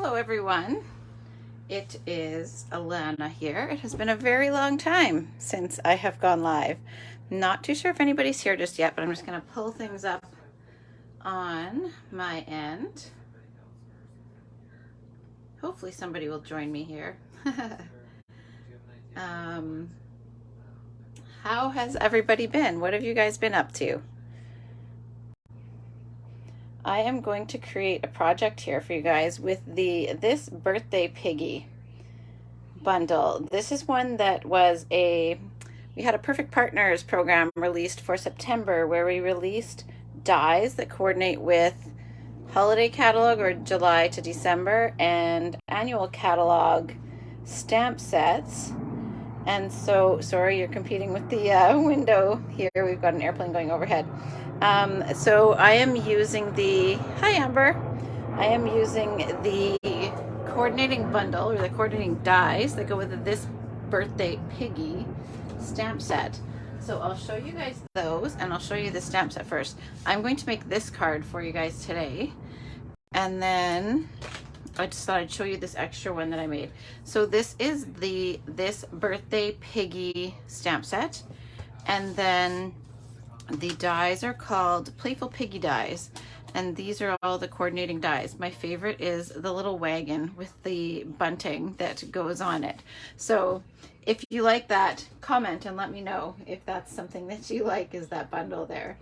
Hello everyone, it is Alana here. It has been a very long time since I have gone live. Not too sure if anybody's here just yet, but I'm just going to pull things up on my end. Hopefully somebody will join me here. How has everybody been? What have you guys been up to? I am going to create a project here for you guys with this birthday piggy bundle. This is one that was we had a Perfect Partners program released for September where we released dies that coordinate with holiday catalog or July to December and annual catalog stamp sets. And so, sorry, you're competing with the window here. We've got an airplane going overhead. So I am using hi Amber, I am using the coordinating bundle or the coordinating dies that go with this birthday piggy stamp set. So I'll show you guys those and I'll show you the stamp set first. I'm going to make this card for you guys today. And then I just thought I'd show you this extra one that I made. So this is this birthday piggy stamp set. And then the dies are called Playful Piggy dies, and these are all the coordinating dies. My favorite is the little wagon with the bunting that goes on it. So if you like that, comment and let me know if that's something that you like, is that bundle there.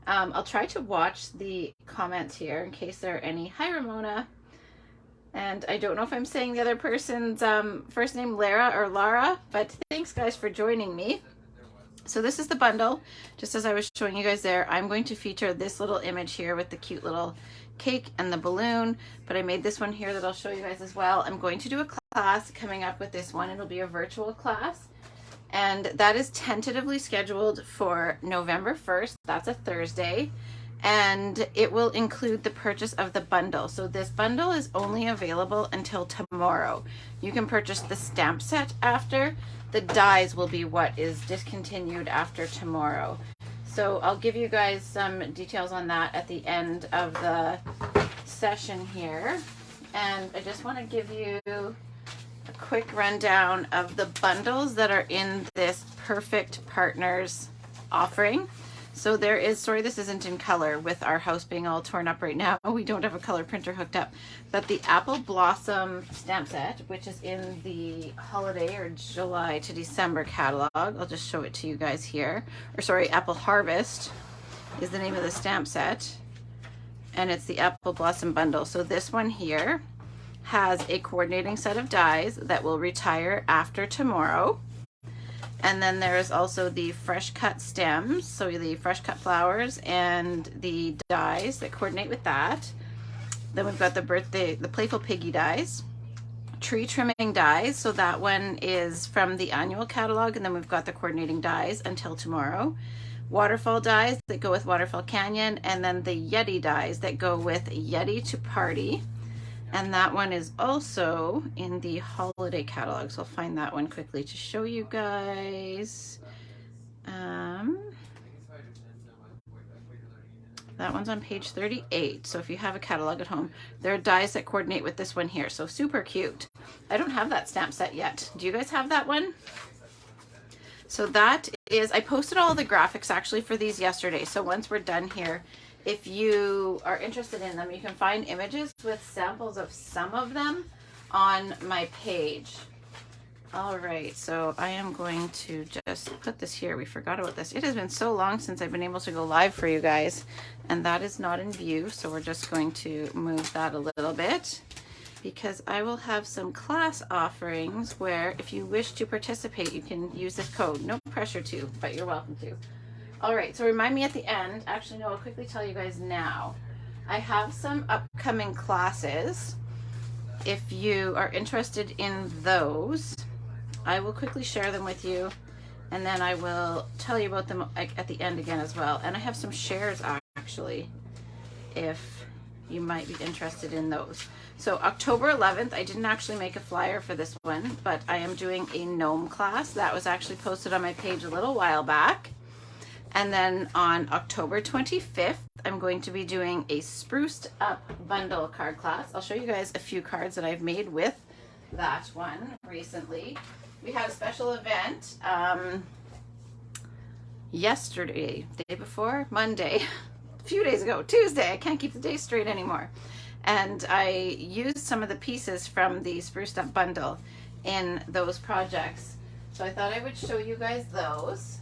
I'll try to watch the comments here in case there are any. Hi Ramona. And I don't know if I'm saying the other person's first name Lara or Lara, but thanks guys for joining me. So this is the bundle, just as I was showing you guys there. I'm going to feature this little image here with the cute little cake and the balloon, but I made this one here that I'll show you guys as well. I'm going to do a class coming up with this one. It'll be a virtual class, and that is tentatively scheduled for November 1st. That's a Thursday, and it will include the purchase of the bundle. So this bundle is only available until tomorrow. You can purchase the stamp set after. The dies will be what is discontinued after tomorrow. So I'll give you guys some details on that at the end of the session here. And I just want to give you a quick rundown of the bundles that are in this Perfect Partners offering. So there is, sorry this isn't in color with our house being all torn up right now. We don't have a color printer hooked up. But the Apple Blossom stamp set, which is in the holiday or July to December catalog. I'll just show it to you guys here. Or sorry, Apple Harvest is the name of the stamp set. And it's the Apple Blossom bundle. So this one here has a coordinating set of dies that will retire after tomorrow. And then there is also the fresh cut stems, so the fresh cut flowers and the dies that coordinate with that. Then we've got the Playful Piggy dies, tree trimming dies, so that one is from the annual catalog, and then we've got the coordinating dies until tomorrow. Waterfall dies that go with Waterfall Canyon, and then the Yeti dies that go with Yeti to Party. And that one is also in the holiday catalog. So I'll find that one quickly to show you guys. That one's on page 38. So if you have a catalog at home, there are dies that coordinate with this one here. So super cute. I don't have that stamp set yet. Do you guys have that one? So that is, I posted all the graphics actually for these yesterday. So once we're done here, if you are interested in them, you can find images with samples of some of them on my page. All right, so I am going to just put this here. We forgot about this. It has been so long since I've been able to go live for you guys, and that is not in view. So we're just going to move that a little bit because I will have some class offerings where if you wish to participate, you can use this code. No pressure to, but you're welcome to. All right, so remind me at the end. Actually, no, I'll quickly tell you guys now. I have some upcoming classes. If you are interested in those, I will quickly share them with you, and then I will tell you about them at the end again as well. And I have some shares actually, if you might be interested in those. So October 11th, I didn't actually make a flyer for this one, but I am doing a gnome class. That was actually posted on my page a little while back. And then on October 25th, I'm going to be doing a spruced up bundle card class. I'll show you guys a few cards that I've made with that one recently. We had a special event yesterday, the day before, Monday, a few days ago, Tuesday. I can't keep the days straight anymore. And I used some of the pieces from the spruced up bundle in those projects. So I thought I would show you guys those.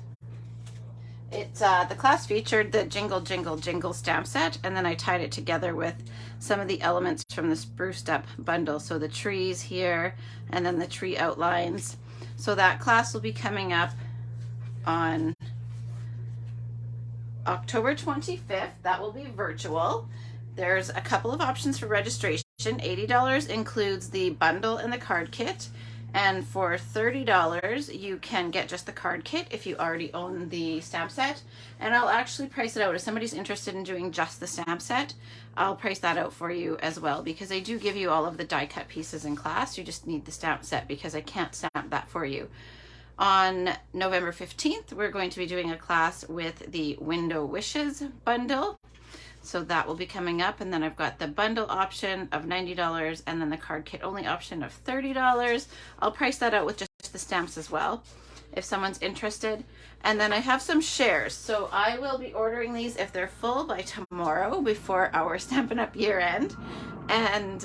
It's the class featured the Jingle Jingle Jingle stamp set, and then I tied it together with some of the elements from the spruced up bundle. So the trees here, and then the tree outlines. So that class will be coming up on October 25th. That will be virtual. There's a couple of options for registration. $80 includes the bundle and the card kit. And for $30, you can get just the card kit if you already own the stamp set. And I'll actually price it out. If somebody's interested in doing just the stamp set, I'll price that out for you as well, because I do give you all of the die cut pieces in class. You just need the stamp set because I can't stamp that for you. On November 15th, we're going to be doing a class with the Window Wishes bundle. So that will be coming up, and then I've got the bundle option of $90 and then the card kit only option of $30. I'll price that out with just the stamps as well if someone's interested. And then I have some shares, so I will be ordering these if they're full by tomorrow before our Stampin' Up! Year end. And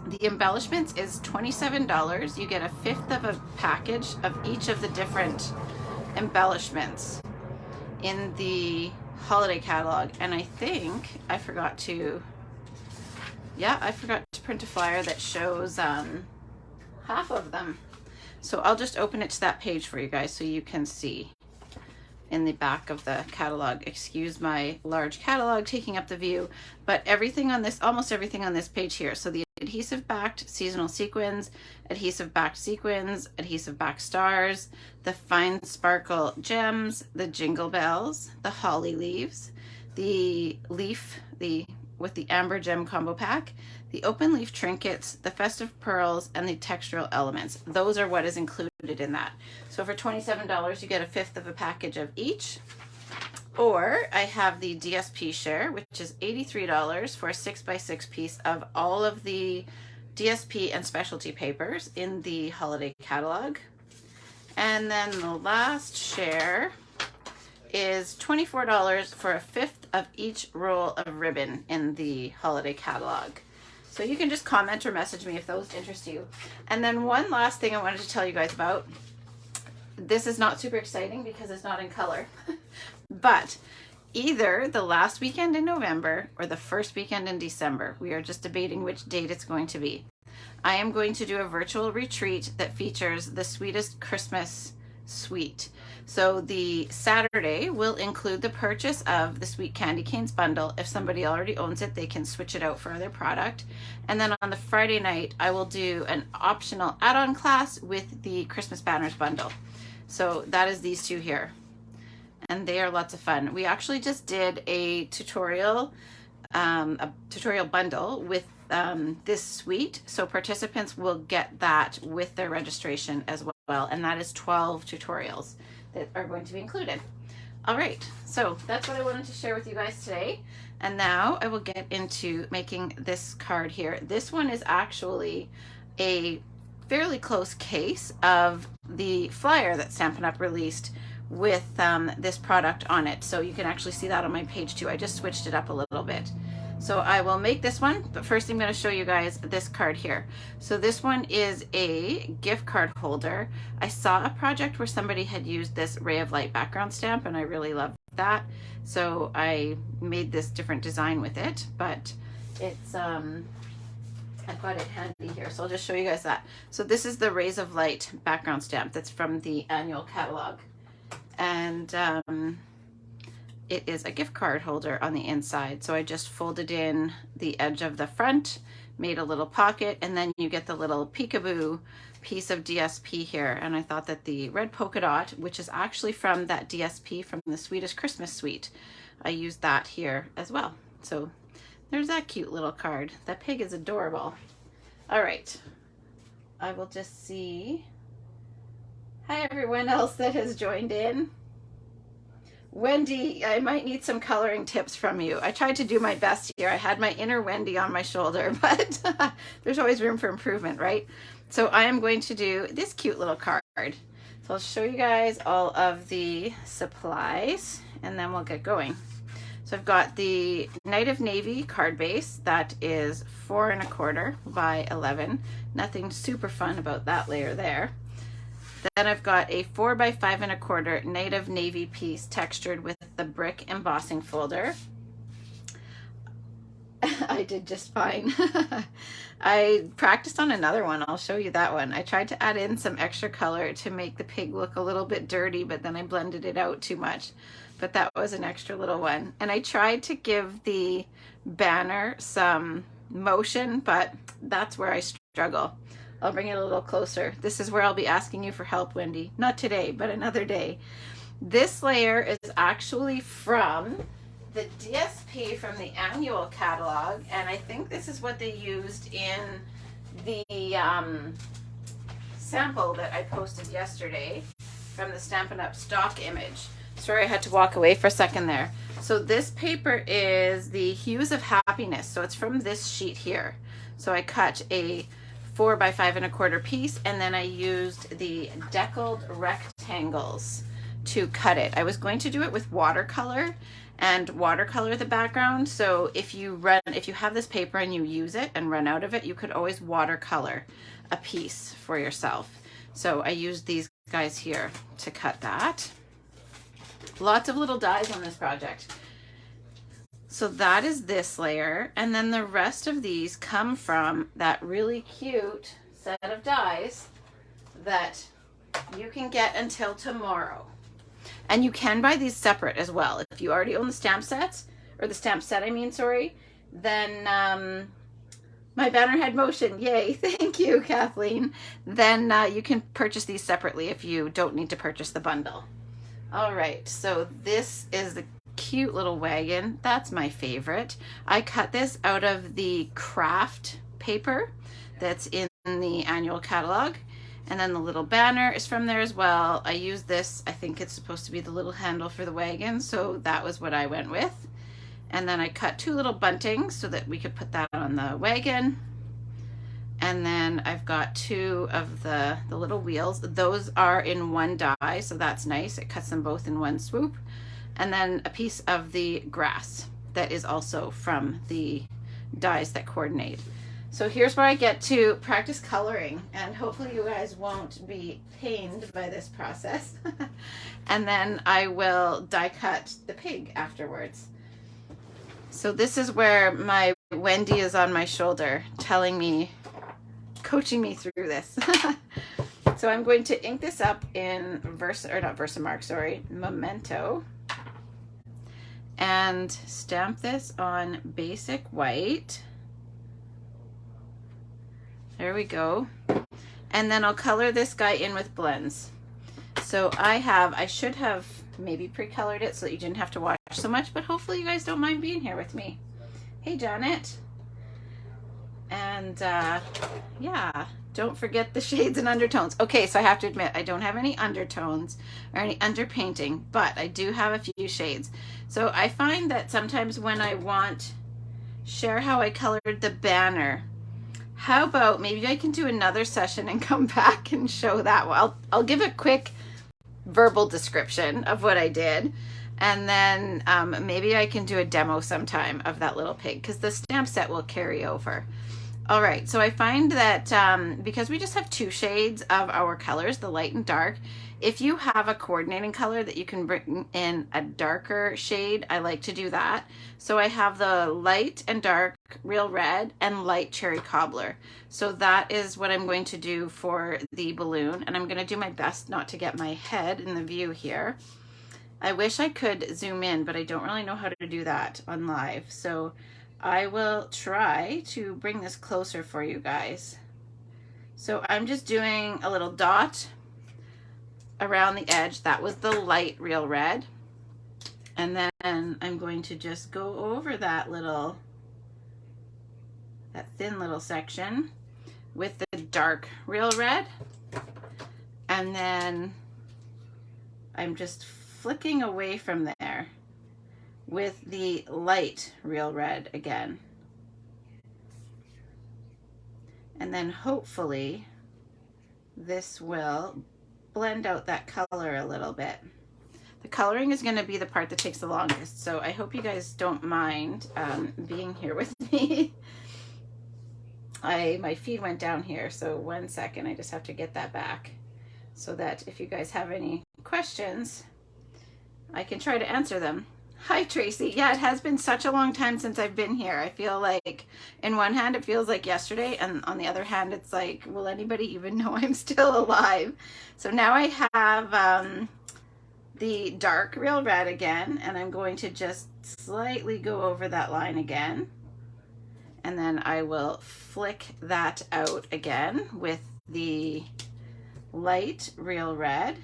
the embellishments is $27. You get a fifth of a package of each of the different embellishments in the holiday catalog. And I think I forgot to print a flyer that shows half of them. So I'll just open it to that page for you guys so you can see in the back of the catalog. Excuse my large catalog taking up the view, but everything on this, almost everything on this page here. So the adhesive backed seasonal sequins, adhesive backed sequins, adhesive backed stars, the fine sparkle gems, the jingle bells, the holly leaves, the leaf, with the amber gem combo pack, the open leaf trinkets, the festive pearls, and the textural elements. Those are what is included in that. So for $27, you get a fifth of a package of each. Or I have the DSP share, which is $83 for a 6x6 piece of all of the DSP and specialty papers in the holiday catalog. And then the last share is $24 for a fifth of each roll of ribbon in the holiday catalog. So you can just comment or message me if those interest you. And then one last thing I wanted to tell you guys about. This is not super exciting because it's not in color, but either the last weekend in November or the first weekend in December, we are just debating which date it's going to be. I am going to do a virtual retreat that features the Sweetest Christmas Suite. So the Saturday will include the purchase of the Sweet Candy Canes bundle. If somebody already owns it, they can switch it out for other product. And then on the Friday night, I will do an optional add-on class with the Christmas Banners bundle. So that is these two here. And they are lots of fun. We actually just did a tutorial bundle with this suite. So participants will get that with their registration as well. And that is 12 tutorials that are going to be included. All right, so that's what I wanted to share with you guys today. And now I will get into making this card here. This one is actually a fairly close case of the flyer that Stampin' Up! Released with this product on it. So you can actually see that on my page too. I just switched it up a little bit. So I will make this one, but first I'm going to show you guys this card here. So this one is a gift card holder. I saw a project where somebody had used this Ray of Light background stamp and I really loved that. So I made this different design with it, but it's, I've got it handy here. So I'll just show you guys that. So this is the Rays of Light background stamp that's from the annual catalog. And it is a gift card holder on the inside. So I just folded in the edge of the front, made a little pocket, and then you get the little peekaboo piece of DSP here. And I thought that the red polka dot, which is actually from that DSP from the Sweetest Christmas Suite, I used that here as well. So there's that cute little card. That pig is adorable. All right, I will just see. Hi everyone else that has joined in. Wendy, I might need some coloring tips from you. I tried to do my best here. I had my inner Wendy on my shoulder, but there's always room for improvement, right? So I am going to do this cute little card. So I'll show you guys all of the supplies and then we'll get going. So I've got the Night of Navy card base that is 4 1/4 by 11. Nothing super fun about that layer there. Then I've got a 4 by 5 1/4 Night of Navy piece textured with the brick embossing folder. I did just fine. I practiced on another one. I'll show you that one. I tried to add in some extra color to make the pig look a little bit dirty, but then I blended it out too much. But that was an extra little one. And I tried to give the banner some motion, but that's where I struggle. I'll bring it a little closer. This is where I'll be asking you for help, Wendy. Not today, but another day. This layer is actually from the DSP from the annual catalog, and I think this is what they used in the sample that I posted yesterday from the Stampin' Up! Stock image. Sorry, I had to walk away for a second there. So this paper is the Hues of Happiness. So it's from this sheet here. So I cut a 4 by 5 1/4 piece, and then I used the deckled rectangles to cut it. I was going to do it with watercolor and watercolor the background. So if you have this paper and you use it and run out of it, you could always watercolor a piece for yourself. So I used these guys here to cut that. Lots of little dies on this project. So that is this layer, and then the rest of these come from that really cute set of dies that you can get until tomorrow. And you can buy these separate as well. If you already own the stamp sets, or the stamp set, I mean, sorry, then my banner had motion. Yay, thank you, Kathleen. Then you can purchase these separately if you don't need to purchase the bundle. All right, so this is the cute little wagon. That's my favorite. I cut this out of the craft paper that's in the annual catalog. And then the little banner is from there as well. I use this, I think it's supposed to be the little handle for the wagon, so that was what I went with. And then I cut 2 little buntings so that we could put that on the wagon. And then I've got 2 of the little wheels. Those are in one die, so that's nice. It cuts them both in one swoop. And then a piece of the grass that is also from the dies that coordinate. So here's where I get to practice coloring, and hopefully you guys won't be pained by this process. And then I will die cut the pig afterwards. So this is where my Wendy is on my shoulder telling me, coaching me through this. So I'm going to ink this up in Memento, and stamp this on basic white. There we go. And then I'll color this guy in with blends. So I should have maybe pre-colored it so that you didn't have to watch so much, but hopefully you guys don't mind being here with me. Hey, Janet. And yeah, don't forget the shades and undertones. Okay, so I have to admit, I don't have any undertones or any underpainting, but I do have a few shades. So I find that sometimes when I want share how I colored the banner, how about maybe I can do another session and come back and show that. Well, I'll give a quick verbal description of what I did, and then maybe I can do a demo sometime of that little pig, because the stamp set will carry over. All right, so I find that because we just have 2 shades of our colors, the light and dark, if you have a coordinating color that you can bring in a darker shade, I like to do that. So I have the light and dark real red and light cherry cobbler. So that is what I'm going to do for the balloon, and I'm going to do my best not to get my head in the view here. I wish I could zoom in, but I don't really know how to do that on live. So I will try to bring this closer for you guys. So I'm just doing a little dot around the edge. That was the light real red. And then I'm going to just go over that thin little section with the dark real red. And then I'm just flicking away from there with the light Real Red again. And then hopefully this will blend out that color a little bit. The coloring is going to be the part that takes the longest, so I hope you guys don't mind being here with me. My feed went down here, so 1 second, I just have to get that back so that if you guys have any questions, I can try to answer them. Hi, Tracy. Yeah, it has been such a long time since I've been here. I feel like in one hand it feels like yesterday, and on the other hand it's like, will anybody even know I'm still alive? So now I have the dark Real Red again, and I'm going to just slightly go over that line again, and then I will flick that out again with the light Real Red.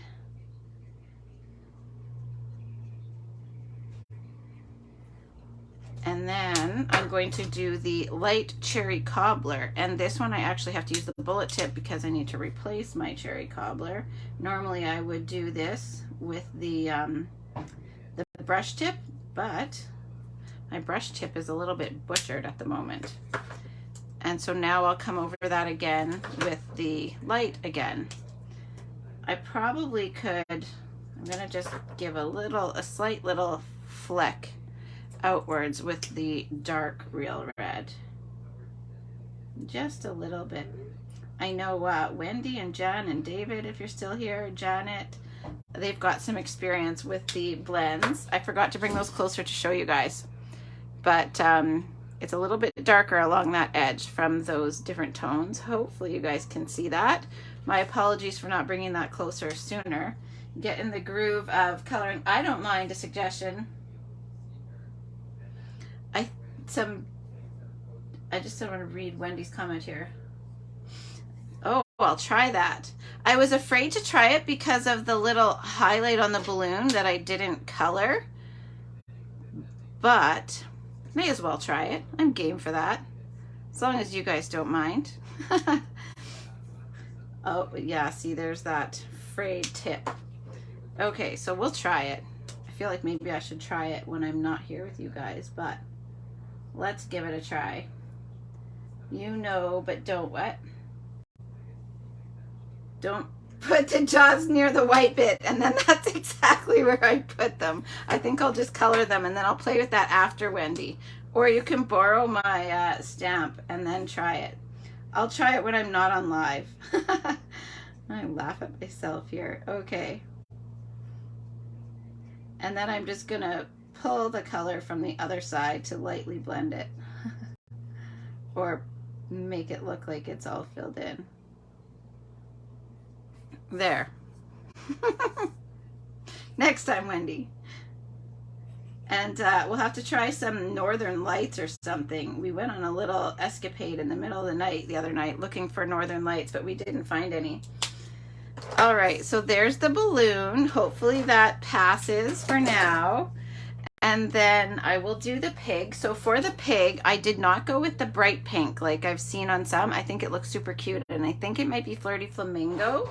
And then I'm going to do the light cherry cobbler, and this one I actually have to use the bullet tip because I need to replace my cherry cobbler. Normally I would do this with the brush tip, but my brush tip is a little bit butchered at the moment. And so now I'll come over that again with the light again. I probably could, I'm gonna just give a slight little fleck outwards with the dark Real Red. Just a little bit. I know Wendy and Jen and David, if you're still here, Janet, they've got some experience with the blends. I forgot to bring those closer to show you guys, but it's a little bit darker along that edge from those different tones. Hopefully you guys can see that. My apologies for not bringing that closer sooner. Get in the groove of coloring. I don't mind a suggestion. I just don't want to read Wendy's comment here. Oh, I'll try that. I was afraid to try it because of the little highlight on the balloon that I didn't color, but may as well try it. I'm game for that, as long as you guys don't mind. Oh, yeah, see, there's that frayed tip. Okay, so we'll try it. I feel like maybe I should try it when I'm not here with you guys, but let's give it a try. You know, but don't what? Don't put the dots near the white bit, and then that's exactly where I put them. I think I'll just color them, and then I'll play with that after, Wendy. Or you can borrow my stamp and then try it. I'll try it when I'm not on live. I laugh at myself here. Okay. And then I'm just gonna pull the color from the other side to lightly blend it. Or make it look like it's all filled in. There. Next time, Wendy. And we'll have to try some Northern Lights or something. We went on a little escapade in the middle of the night the other night looking for Northern Lights, but we didn't find any. All right, so there's the balloon. Hopefully that passes for now. And then I will do the pig. So for the pig, I did not go with the bright pink like I've seen on some. I think it looks super cute, and I think it might be Flirty Flamingo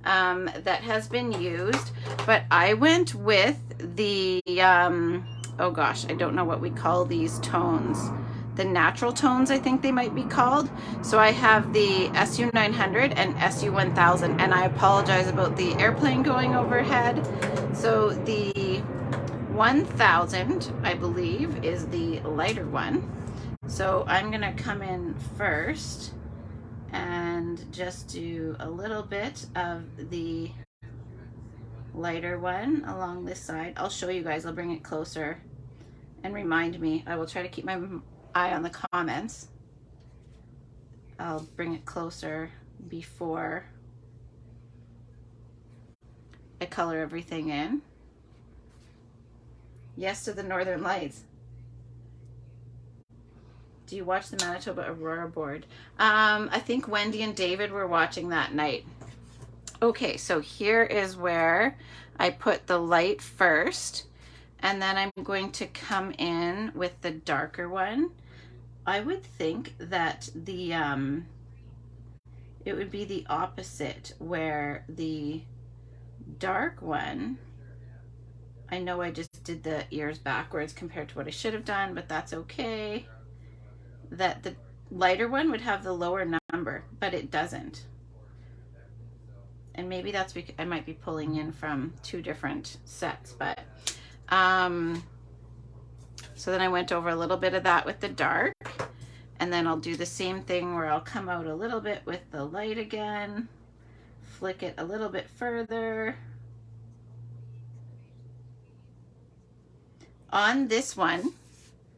that has been used. But I went with the, oh gosh, I don't know what we call these tones. The natural tones, I think they might be called. So I have the SU900 and SU1000, and I apologize about the airplane going overhead. So the 1000, I believe, is the lighter one. So I'm gonna come in first and just do a little bit of the lighter one along this side. I'll show you guys, I'll bring it closer and remind me. I will try to keep my eye on the comments. I'll bring it closer before I color everything in. Yes to the Northern Lights. Do you watch the Manitoba Aurora board? I think Wendy and David were watching that night. Okay, so here is where I put the light first, and then I'm going to come in with the darker one. I would think that the it would be the opposite, where the dark one I know I just did the ears backwards compared to what I should have done, but that's okay. That the lighter one would have the lower number, but it doesn't. And maybe that's because I might be pulling in from two different sets, but so then I went over a little bit of that with the dark, and then I'll do the same thing where I'll come out a little bit with the light again, flick it a little bit further. On this one,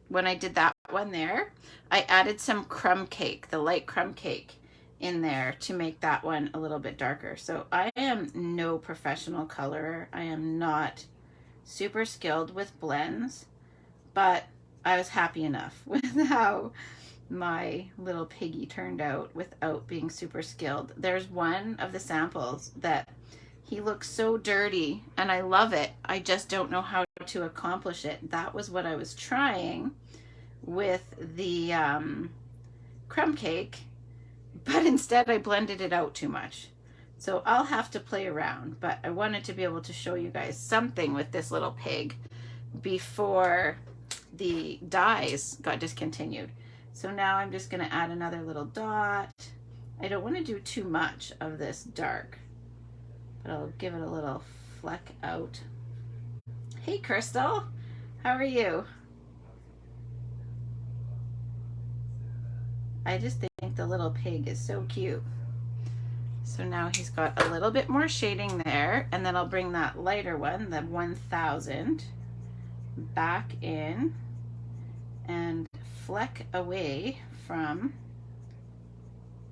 when I did that one there, I added some crumb cake, the light crumb cake in there to make that one a little bit darker. So I am no professional colorer. I am not super skilled with blends, but I was happy enough with how my little piggy turned out without being super skilled. There's one of the samples that he looks so dirty and I love it. I just don't know how to accomplish it. That was what I was trying with the crumb cake, but instead I blended it out too much. So I'll have to play around, but I wanted to be able to show you guys something with this little pig before the dyes got discontinued. So now I'm just gonna add another little dot. I don't want to do too much of this dark, but I'll give it a little fleck out. Hey Crystal, how are you? I just think the little pig is so cute. So now he's got a little bit more shading there, and then I'll bring that lighter one, the 1000, back in and fleck away from.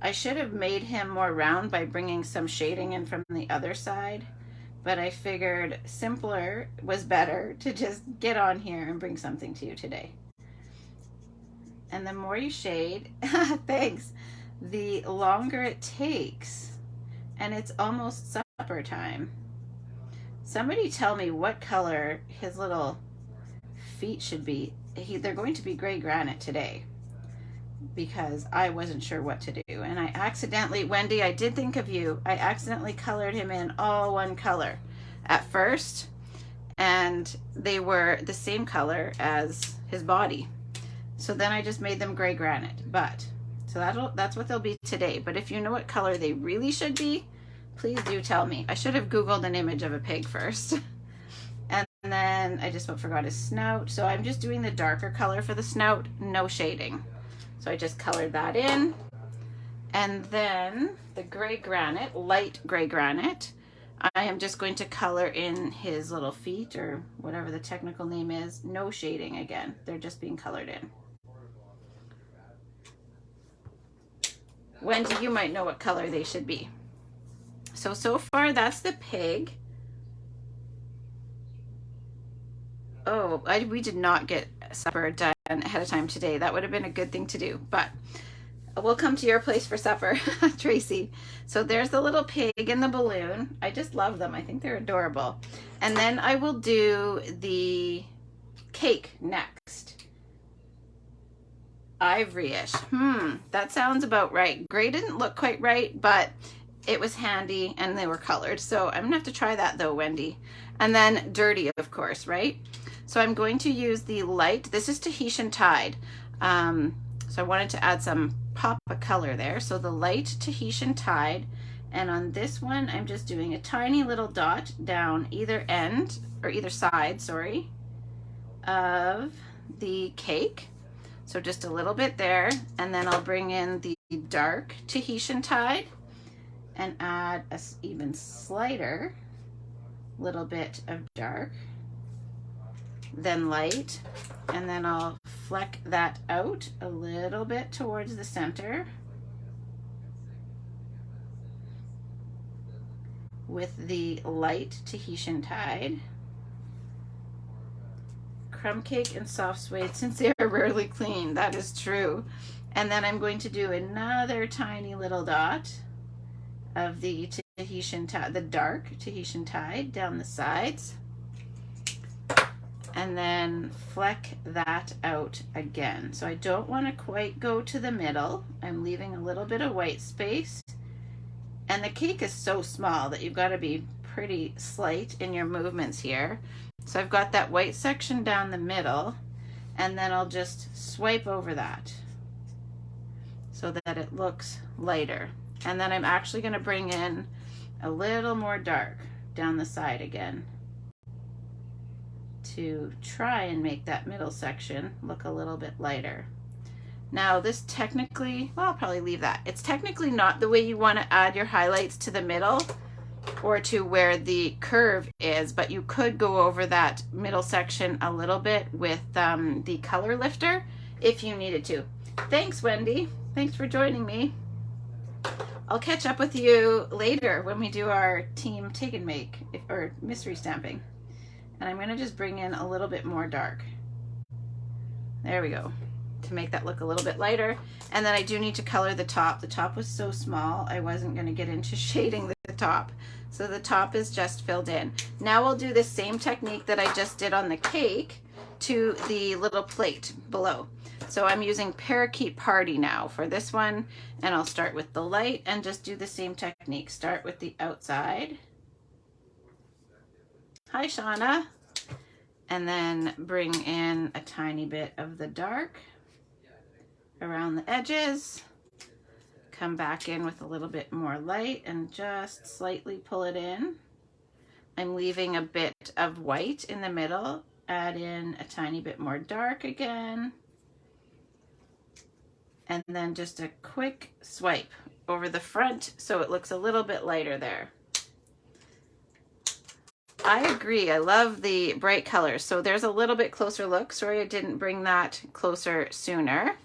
I should have made him more round by bringing some shading in from the other side, but I figured simpler was better to just get on here and bring something to you today. And the more you shade, thanks, the longer it takes. And it's almost supper time. Somebody tell me what color his little feet should be. They're going to be gray granite today because I wasn't sure what to do. And I accidentally, Wendy, I did think of you. I accidentally colored him in all one color at first, and they were the same color as his body. So then I just made them gray granite. But so that's what they'll be today. But if you know what color they really should be, please do tell me. I should have Googled an image of a pig first. And then I just forgot his snout. So I'm just doing the darker color for the snout, no shading. So I just colored that in. And then the gray granite, light gray granite, I am just going to color in his little feet, or whatever the technical name is. No shading again. They're just being colored in. Wendy, you might know what color they should be. So far that's the pig. Oh, we did not get supper done ahead of time today. That would have been a good thing to do, but we'll come to your place for supper, Tracy. So there's the little pig and the balloon. I just love them. I think they're adorable. And then I will do the cake next. Ivoryish. That sounds about right. Gray didn't look quite right, but it was handy and they were colored. So I'm gonna have to try that though, Wendy. And then dirty, of course, right? So I'm going to use the light. This is Tahitian Tide. So I wanted to add some pop of color there. So the light Tahitian Tide. And on this one, I'm just doing a tiny little dot down either end, or either side, sorry, of the cake. So just a little bit there. And then I'll bring in the dark Tahitian Tide and add a even slighter little bit of dark, then light, and then I'll fleck that out a little bit towards the center with the light Tahitian Tide. Crumb cake and soft suede, since they are rarely clean. That is true. And then I'm going to do another tiny little dot of the Tahitian Tide, the dark Tahitian Tide down the sides, and then fleck that out again. So I don't want to quite go to the middle. I'm leaving a little bit of white space, and the cake is so small that you've got to be pretty slight in your movements here. So I've got that white section down the middle, and then I'll just swipe over that so that it looks lighter. And then I'm actually going to bring in a little more dark down the side again to try and make that middle section look a little bit lighter. Now this technically, well, I'll probably leave that. It's technically not the way you want to add your highlights to the middle or to where the curve is, but you could go over that middle section a little bit with the color lifter if you needed to. Thanks, Wendy. Thanks for joining me. I'll catch up with you later when we do our team take and make or mystery stamping. And I'm going to just bring in a little bit more dark. There we go, to make that look a little bit lighter. And then I do need to color the top. The top was so small, I wasn't going to get into shading the top. So the top is just filled in. Now we'll do the same technique that I just did on the cake to the little plate below. So I'm using Parakeet Party now for this one, and I'll start with the light and just do the same technique. Start with the outside. Hi, Shauna. And then bring in a tiny bit of the dark around the edges. Come back in with a little bit more light and just slightly pull it in. I'm leaving a bit of white in the middle. Add in a tiny bit more dark again. And then just a quick swipe over the front so it looks a little bit lighter there. I agree. I love the bright colors. So there's a little bit closer look. Sorry I didn't bring that closer sooner.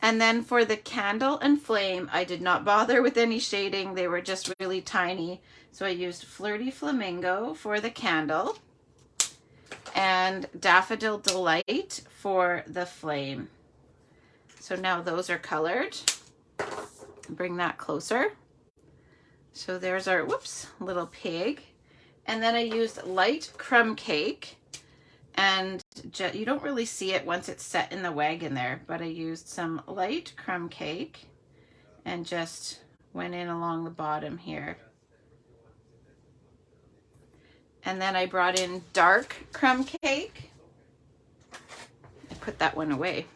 And then for the candle and flame, I did not bother with any shading. They were just really tiny. So I used Flirty Flamingo for the candle and Daffodil Delight for the flame. So now those are colored. Bring that closer. So there's our, whoops, little pig. And then I used light crumb cake, and you don't really see it once it's set in the wagon there, but I used some light crumb cake and just went in along the bottom here. And then I brought in dark crumb cake. I put that one away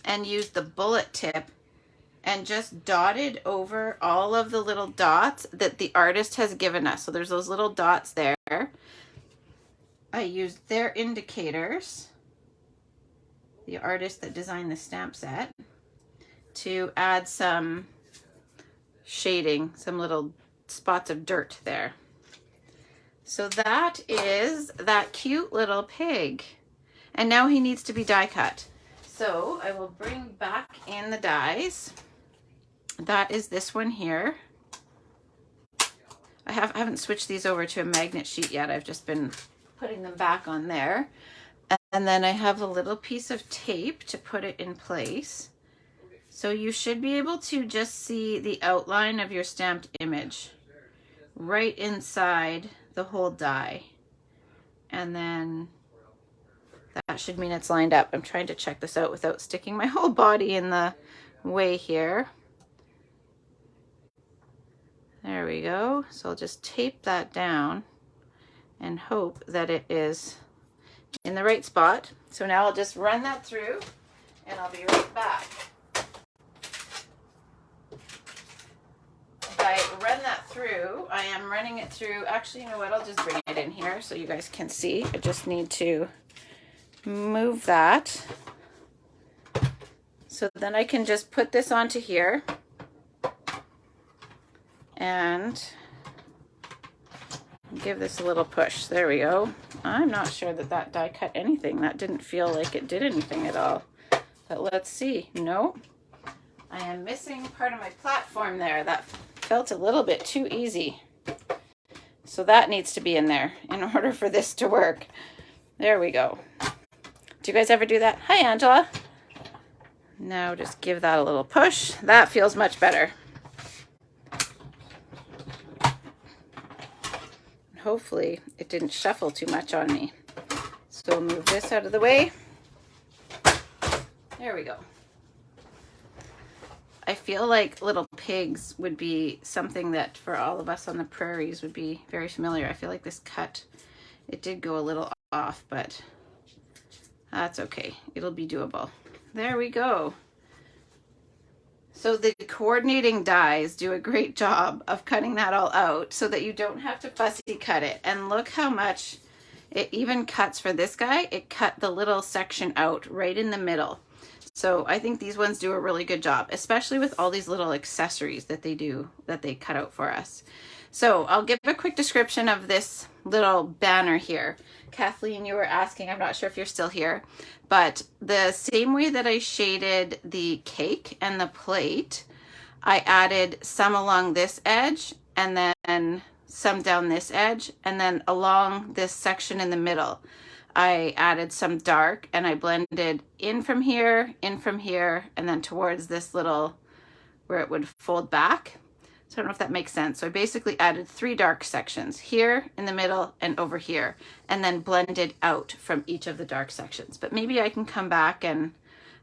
and used the bullet tip and just dotted over all of the little dots that the artist has given us. So there's those little dots there. I used their indicators, the artist that designed the stamp set, to add some shading, some little spots of dirt there. So that is that cute little pig. And now he needs to be die cut. So I will bring back in the dies. That is this one here. I haven't switched these over to a magnet sheet yet. I've just been putting them back on there. And then I have a little piece of tape to put it in place. So you should be able to just see the outline of your stamped image right inside the whole die. And then that should mean it's lined up. I'm trying to check this out without sticking my whole body in the way here. There we go. So I'll just tape that down and hope that it is in the right spot. So now I'll just run that through and I'll be right back. As I run that through, I am running it through, actually, you know what, I'll just bring it in here so you guys can see. I just need to move that. So then I can just put this onto here and give this a little push. There we go. I'm not sure that that die cut anything. That didn't feel like it did anything at all. But let's see. No, I am missing part of my platform there. That felt a little bit too easy. So that needs to be in there in order for this to work. There we go. Do you guys ever do that? Hi, Angela. Now just give that a little push. That feels much better. Hopefully it didn't shuffle too much on me. So we'll move this out of the way. There we go. I feel like little pigs would be something that for all of us on the prairies would be very familiar. I feel like this cut, it did go a little off, but that's okay. It'll be doable. There we go. So the coordinating dies do a great job of cutting that all out so that you don't have to fussy cut it. And look how much it even cuts for this guy. It cut the little section out right in the middle. So I think these ones do a really good job, especially with all these little accessories that they cut out for us. So I'll give a quick description of this little banner here. Kathleen, you were asking, I'm not sure if you're still here, but the same way that I shaded the cake and the plate, I added some along this edge and then some down this edge, and then along this section in the middle, I added some dark and I blended in from here, and then towards this little where it would fold back. So I don't know if that makes sense. So I basically added 3 dark sections here, in the middle, and over here, and then blended out from each of the dark sections. But maybe I can come back and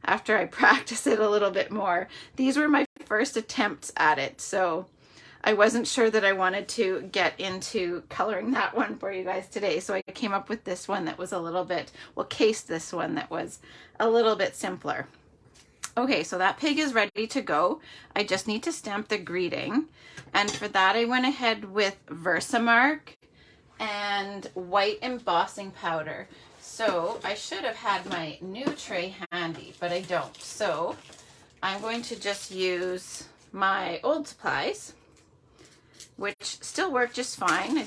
after I practice it a little bit more. These were my first attempts at it, so I wasn't sure that I wanted to get into coloring that one for you guys today. So I came up with this one that was a little bit, well, cased this one that was a little bit simpler. Okay, so that pig is ready to go. I just need to stamp the greeting. And for that, I went ahead with Versamark and white embossing powder. So I should have had my new tray handy, but I don't. So I'm going to just use my old supplies, which still work just fine.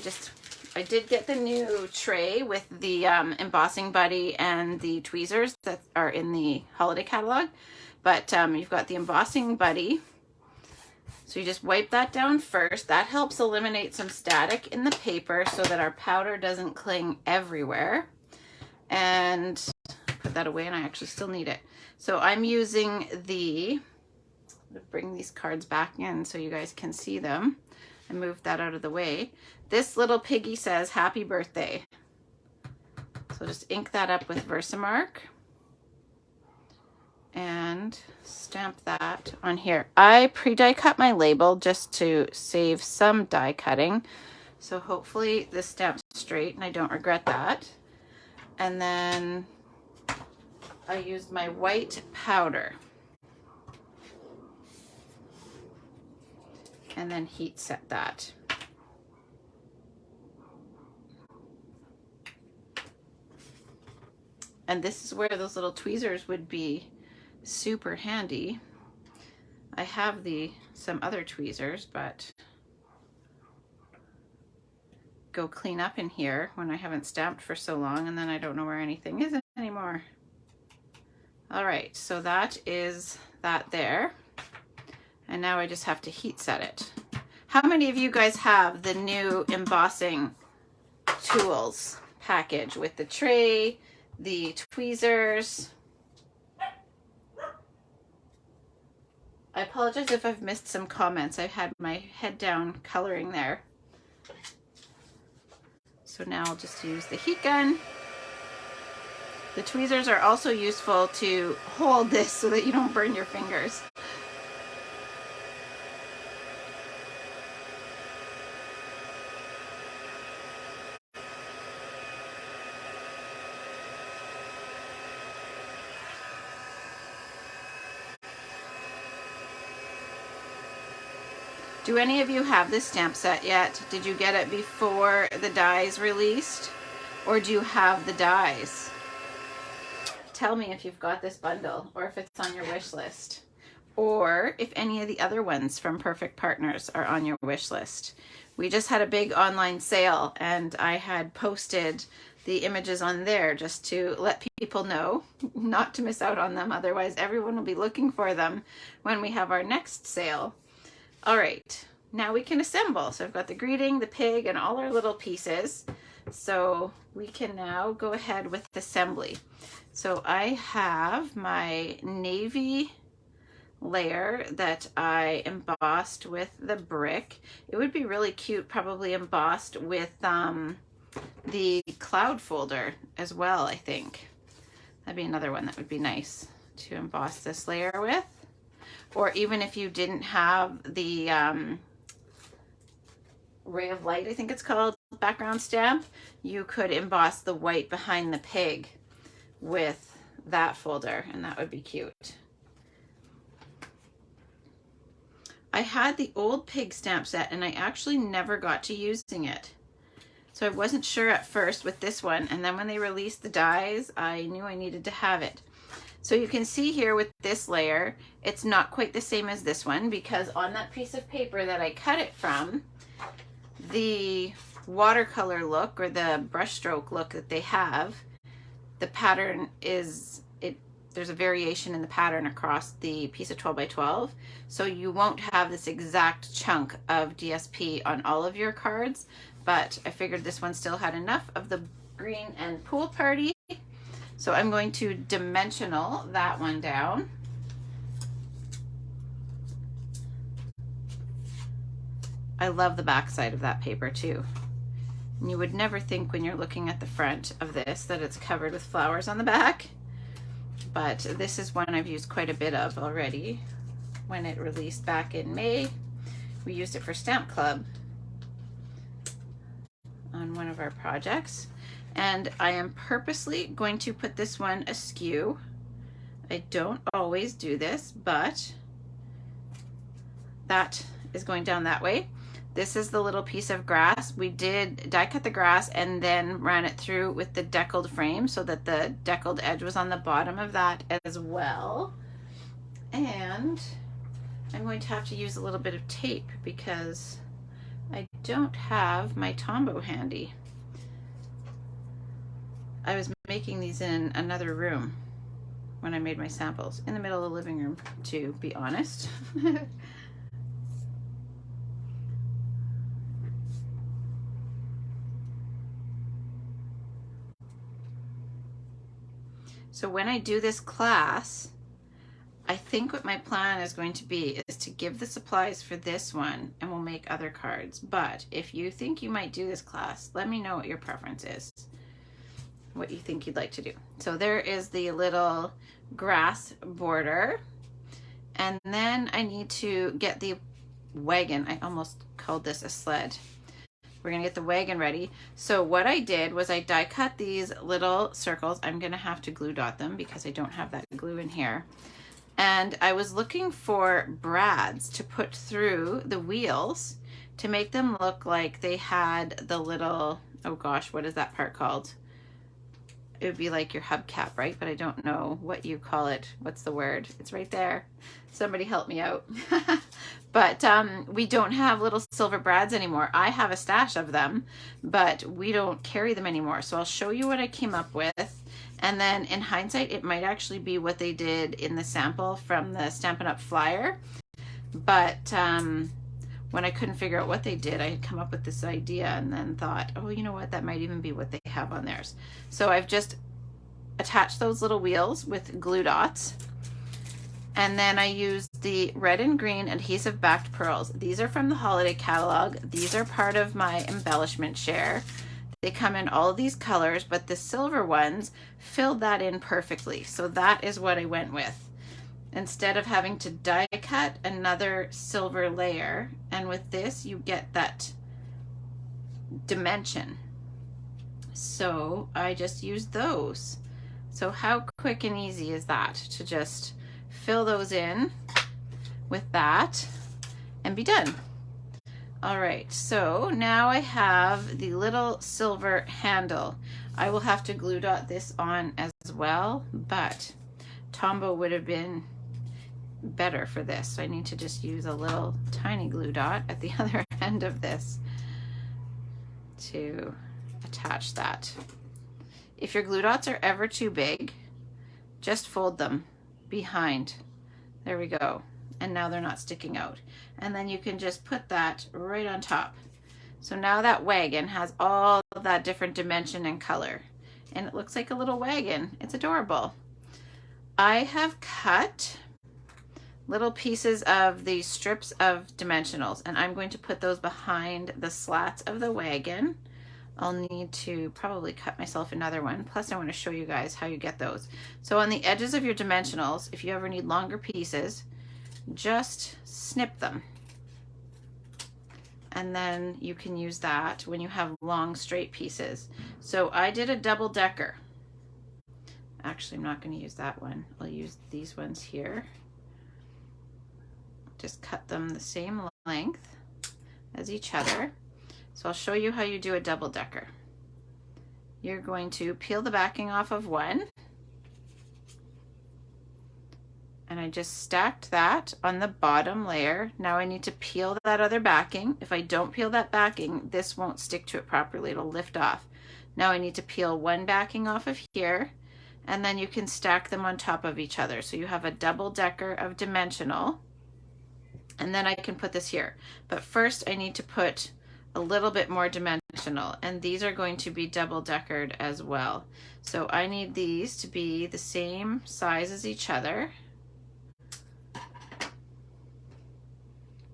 I did get the new tray with the embossing buddy and the tweezers that are in the holiday catalog. But you've got the embossing buddy. So you just wipe that down first. That helps eliminate some static in the paper so that our powder doesn't cling everywhere. And put that away, and I actually still need it. So I'm using bring these cards back in so you guys can see them. I moved that out of the way. This little piggy says, "Happy birthday." So just ink that up with Versamark and stamp that on here. I pre-die cut my label just to save some die cutting. So hopefully this stamps straight and I don't regret that. And then I used my white powder. And then heat set that. And this is where those little tweezers would be super handy. I have some other tweezers, but go clean up in here when I haven't stamped for so long, and then I don't know where anything is anymore. All right, so that is that there. And now I just have to heat set it. How many of you guys have the new embossing tools package with the tray, the tweezers? I apologize if I've missed some comments. I've had my head down coloring there. So now I'll just use the heat gun. The tweezers are also useful to hold this so that you don't burn your fingers. Do any of you have this stamp set yet? Did you get it before the dies released? Or do you have the dies? Tell me if you've got this bundle or if it's on your wish list. Or if any of the other ones from Perfect Partners are on your wish list. We just had a big online sale and I had posted the images on there just to let people know not to miss out on them. Otherwise, everyone will be looking for them when we have our next sale. All right, now we can assemble. So I've got the greeting, the pig, and all our little pieces. So we can now go ahead with assembly. So I have my navy layer that I embossed with the brick. It would be really cute, probably embossed with the cloud folder as well, I think. That'd be another one that would be nice to emboss this layer with. Or even if you didn't have the Ray of Light, I think it's called, background stamp, you could emboss the white behind the pig with that folder, and that would be cute. I had the old pig stamp set and I actually never got to using it. So I wasn't sure at first with this one, and then when they released the dies, I knew I needed to have it. So you can see here with this layer, it's not quite the same as this one, because on that piece of paper that I cut it from, the watercolor look or the brushstroke look that they have, the pattern is, there's a variation in the pattern across the piece of 12 by 12. So you won't have this exact chunk of DSP on all of your cards, but I figured this one still had enough of the green and pool party. So I'm going to dimensional that one down. I love the back side of that paper too. And you would never think when you're looking at the front of this that it's covered with flowers on the back. But this is one I've used quite a bit of already. When it released back in May, we used it for Stamp Club on one of our projects. And I am purposely going to put this one askew. I don't always do this, but that is going down that way. This is the little piece of grass. We did die cut the grass and then ran it through with the deckled frame so that the deckled edge was on the bottom of that as well. And I'm going to have to use a little bit of tape because I don't have my Tombow handy. I was making these in another room when I made my samples, in the middle of the living room, to be honest. So when I do this class, I think what my plan is going to be is to give the supplies for this one and we'll make other cards. But if you think you might do this class, let me know what your preference is, what you think you'd like to do. So there is the little grass border. And then I need to get the wagon. I almost called this a sled. We're gonna get the wagon ready. So what I did was I die cut these little circles. I'm gonna have to glue dot them because I don't have that glue in here. And I was looking for brads to put through the wheels to make them look like they had the little, oh gosh, what is that part called? It would be like your hubcap, right? But I don't know what you call it. What's the word? It's right there. Somebody help me out. But we don't have little silver brads anymore. I have a stash of them, but we don't carry them anymore. So I'll show you what I came up with. And then in hindsight, it might actually be what they did in the sample from the Stampin' Up! Flyer. But when I couldn't figure out what they did, I had come up with this idea and then thought, oh, you know what? That might even be what they have on theirs. So I've just attached those little wheels with glue dots. And then I used the red and green adhesive backed pearls. These are from the holiday catalog. These are part of my embellishment share. They come in all of these colors, but the silver ones filled that in perfectly. So that is what I went with. Instead of having to die cut another silver layer, and with this you get that dimension. So I just used those. So how quick and easy is that to just fill those in with that and be done. All right, so now I have the little silver handle. I will have to glue dot this on as well, but Tombow would have been better for this. So I need to just use a little tiny glue dot at the other end of this to attach that. If your glue dots are ever too big, just fold them behind. There we go. And now they're not sticking out. And then you can just put that right on top. So now that wagon has all of that different dimension and color. And it looks like a little wagon. It's adorable. I have cut little pieces of the strips of dimensionals, and I'm going to put those behind the slats of the wagon. I'll need to probably cut myself another one. Plus I want to show you guys how you get those. So on the edges of your dimensionals, if you ever need longer pieces, just snip them and then you can use that when you have long straight pieces. So I did a double decker. Actually, I'm not going to use that one. I'll use these ones here. Just cut them the same length as each other. So I'll show you how you do a double decker. You're going to peel the backing off of one. And I just stacked that on the bottom layer. Now I need to peel that other backing. If I don't peel that backing, this won't stick to it properly. It'll lift off. Now I need to peel one backing off of here, and then you can stack them on top of each other. So you have a double decker of dimensional, and then I can put this here. But first I need to put a little bit more dimensional, and these are going to be double deckered as well. So I need these to be the same size as each other.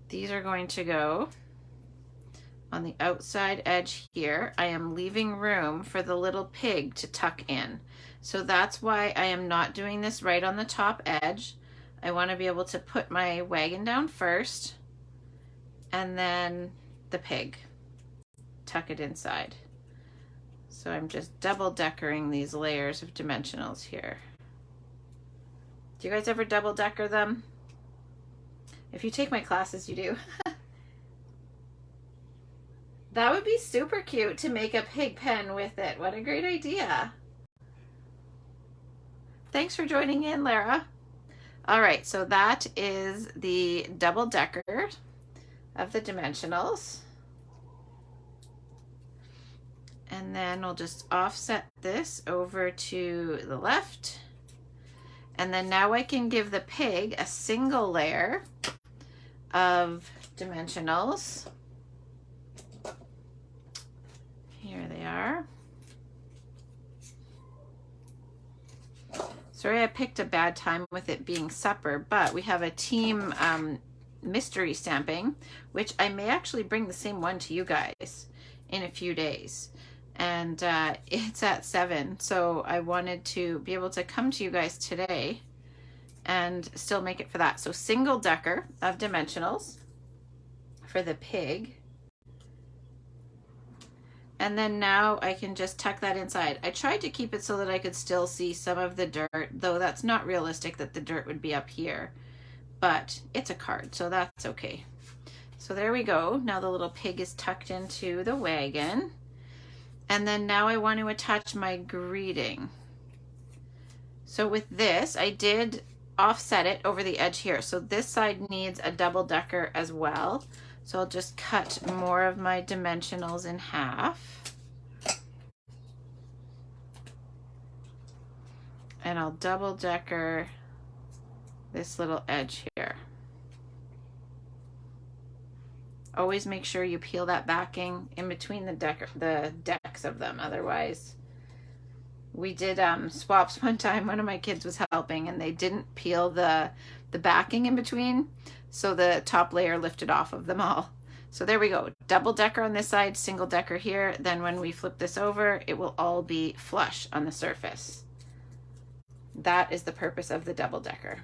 These are going to go on the outside edge here. I am leaving room for the little pig to tuck in. So that's why I am not doing this right on the top edge. I want to be able to put my wagon down first, and then the pig. Tuck it inside. So I'm just double deckering these layers of dimensionals here. Do you guys ever double decker them? If you take my classes, you do. That would be super cute to make a pig pen with it. What a great idea. Thanks for joining in, Lara. All right, so that is the double decker of the dimensionals. And then we'll just offset this over to the left. And then now I can give the pig a single layer of dimensionals. Here they are. Sorry I picked a bad time with it being supper, but we have a team mystery stamping, which I may actually bring the same one to you guys in a few days. And it's at 7, so I wanted to be able to come to you guys today and still make it for that. So single decker of dimensionals for the pig. And then now I can just tuck that inside. I tried to keep it so that I could still see some of the dirt, though that's not realistic that the dirt would be up here, but it's a card, so that's okay. So there we go. Now the little pig is tucked into the wagon. And then now I want to attach my greeting. So with this, I did offset it over the edge here. So this side needs a double decker as well. So I'll just cut more of my dimensionals in half. And I'll double decker this little edge here. Always make sure you peel that backing in between the decks of them. Otherwise, we did swaps one time. One of my kids was helping and they didn't peel the backing in between. So the top layer lifted off of them all. So there we go. Double decker on this side, single decker here. Then when we flip this over, it will all be flush on the surface. That is the purpose of the double decker.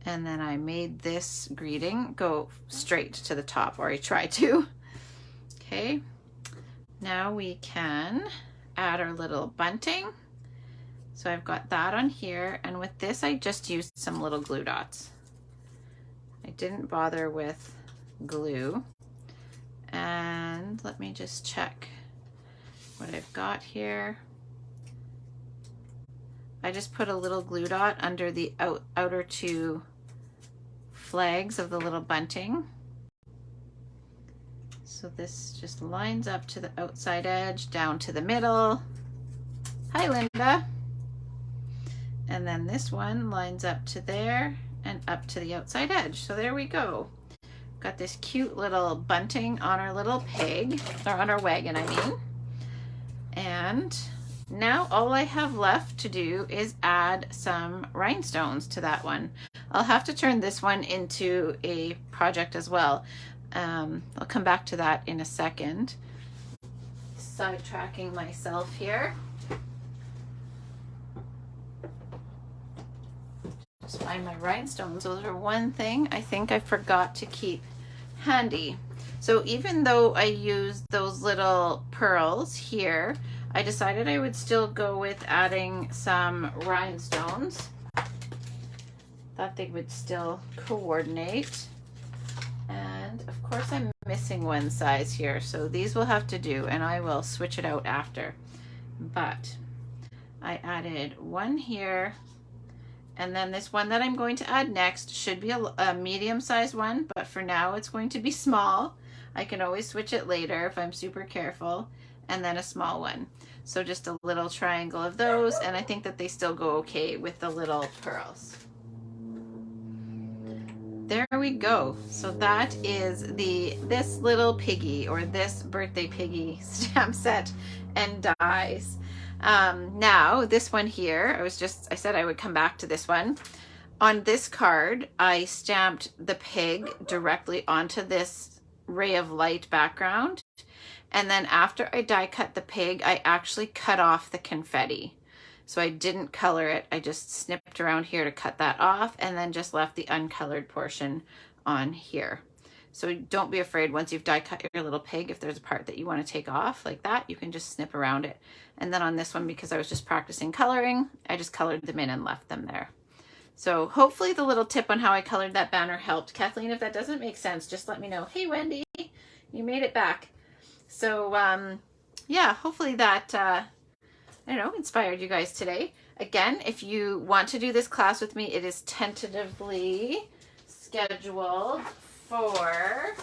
And then I made this greeting go straight to the top, or I tried to. Okay, now we can add our little bunting. So I've got that on here, and with this I just used some little glue dots. I didn't bother with glue. And let me just check what I've got here. I just put a little glue dot under the outer two flags of the little bunting. So this just lines up to the outside edge, down to the middle. Hi, Linda. And then this one lines up to there and up to the outside edge. So there we go. Got this cute little bunting on our little pig, or on our wagon, I mean. And now all I have left to do is add some rhinestones to that one. I'll have to turn this one into a project as well. I'll come back to that in a second. Sidetracking myself here. Just find find my rhinestones. Those are one thing I think I forgot to keep handy. So even though I used those little pearls here, I decided I would still go with adding some rhinestones. Thought they would still coordinate. And of course I'm missing one size here, so these will have to do, and I will switch it out after. But I added one here, and then this one that I'm going to add next should be a medium-sized one, but for now it's going to be small. I can always switch it later if I'm super careful. And then a small one. So just a little triangle of those, and I think that they still go okay with the little pearls. There we go. So that is this little piggy, or this birthday piggy stamp set and dies. Now this one here, I said I would come back to this one. On this card, I stamped the pig directly onto this ray of light background. And then after I die cut the pig, I actually cut off the confetti. So I didn't color it. I just snipped around here to cut that off, and then just left the uncolored portion on here. So don't be afraid once you've die cut your little pig, if there's a part that you want to take off like that, you can just snip around it. And then on this one, because I was just practicing coloring, I just colored them in and left them there. So hopefully the little tip on how I colored that banner helped. Kathleen, if that doesn't make sense, just let me know. Hey, Wendy, you made it back. So yeah, hopefully that, I don't know, inspired you guys today. Again, if you want to do this class with me, it is tentatively scheduled for,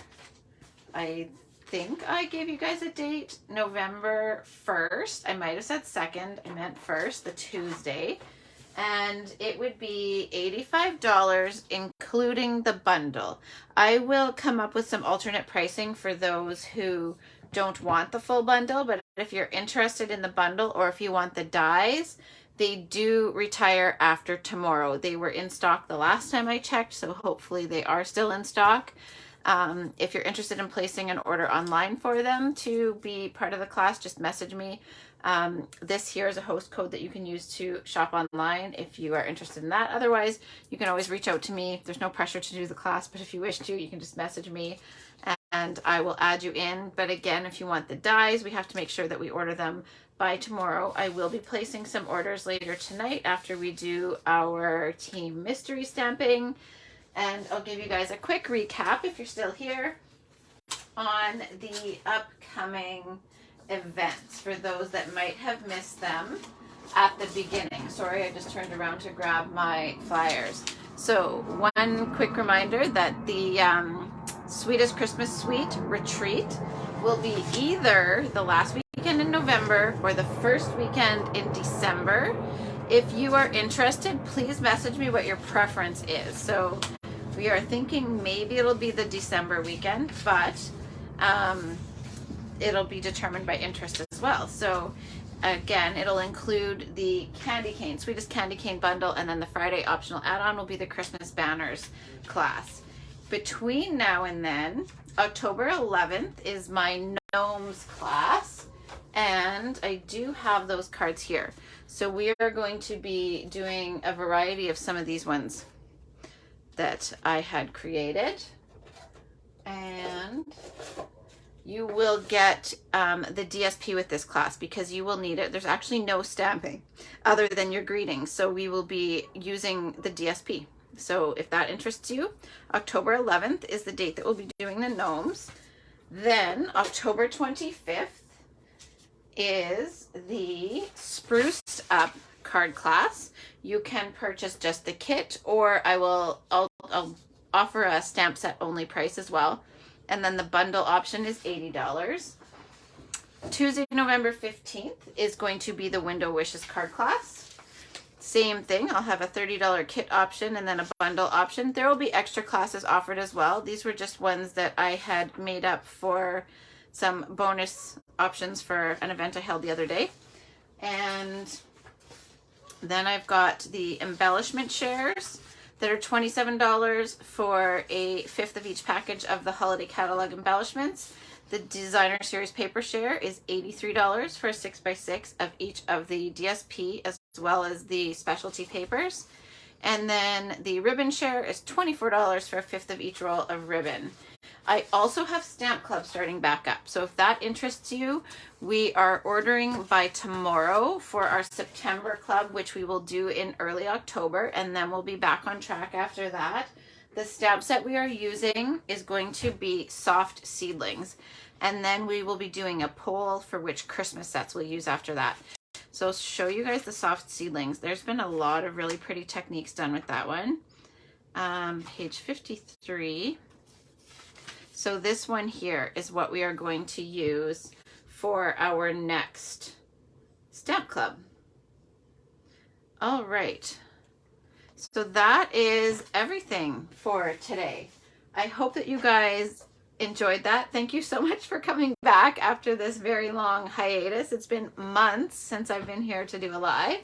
I think I gave you guys a date, November 1st. I might have said 2nd, I meant 1st, the Tuesday. And it would be $85, including the bundle. I will come up with some alternate pricing for those who don't want the full bundle, but if you're interested in the bundle, or if you want the dies, they do retire after tomorrow. They were in stock the last time I checked, so hopefully they are still in stock. If you're interested in placing an order online for them to be part of the class, just message me. This here is a host code that you can use to shop online if you are interested in that. Otherwise, you can always reach out to me. There's no pressure to do the class, but if you wish to, you can just message me and I will add you in. But again, if you want the dies, we have to make sure that we order them by tomorrow. I will be placing some orders later tonight after we do our team mystery stamping. And I'll give you guys a quick recap, if you're still here, on the upcoming events for those that might have missed them at the beginning. Sorry, I just turned around to grab my flyers. So one quick reminder that the Sweetest Christmas Suite retreat will be either the last weekend in November or the first weekend in December. If you are interested, please message me what your preference is. So we are thinking maybe it'll be the December weekend, but it'll be determined by interest as well. So again, it'll include the candy cane, Sweetest Candy Cane bundle, and then the Friday optional add-on will be the Christmas banners class. Between now and then, October 11th is my gnomes class, and I do have those cards here. So we are going to be doing a variety of some of these ones that I had created, and you will get the DSP with this class because you will need it. There's actually no stamping other than your greetings, so we will be using the DSP. So if that interests you, October 11th is the date that we'll be doing the gnomes. Then October 25th is the spruced up card class. You can purchase just the kit, or I'll offer a stamp set only price as well. And then the bundle option is $80. Tuesday, November 15th is going to be the Window Wishes card class. Same thing, I'll have a $30 kit option and then a bundle option. There will be extra classes offered as well. These were just ones that I had made up for some bonus options for an event I held the other day. And then I've got the embellishment shares that are $27 for a fifth of each package of the holiday catalog embellishments. The designer series paper share is $83 for a 6x6 of each of the DSP as well as the specialty papers. And then the ribbon share is $24 for a fifth of each roll of ribbon. I also have Stamp Club starting back up. So if that interests you, we are ordering by tomorrow for our September club, which we will do in early October, and then we'll be back on track after that. The stamp set we are using is going to be soft seedlings, and then we will be doing a poll for which Christmas sets we'll use after that. So I'll show you guys the soft seedlings. There's been a lot of really pretty techniques done with that one. Page 53. So this one here is what we are going to use for our next stamp club. All right. So that is everything for today. I hope that you guys enjoyed that. Thank you so much for coming back after this very long hiatus. It's been months since I've been here to do a live.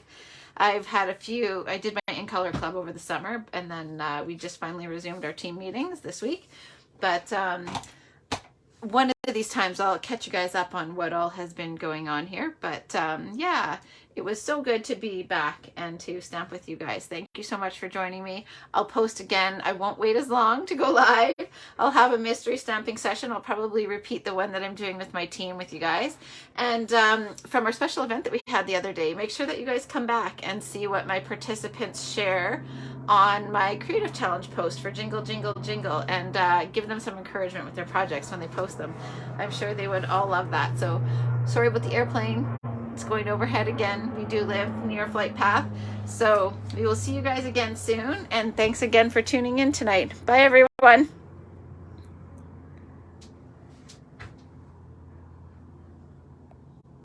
I've had a few, I did my In Color Club over the summer, and then we just finally resumed our team meetings this week. But one of these times I'll catch you guys up on what all has been going on here. But yeah, it was so good to be back and to stamp with you guys. Thank you so much for joining me. I'll post again. I won't wait as long to go live. I'll have a mystery stamping session. I'll probably repeat the one that I'm doing with my team with you guys. And from our special event that we had the other day, make sure that you guys come back and see what my participants share on my creative challenge post for Jingle Jingle Jingle, and give them some encouragement with their projects when they post them. I'm sure they would all love that. So sorry about the airplane. It's going overhead again. We do live near flight path. So we will see you guys again soon. And thanks again for tuning in tonight. Bye everyone.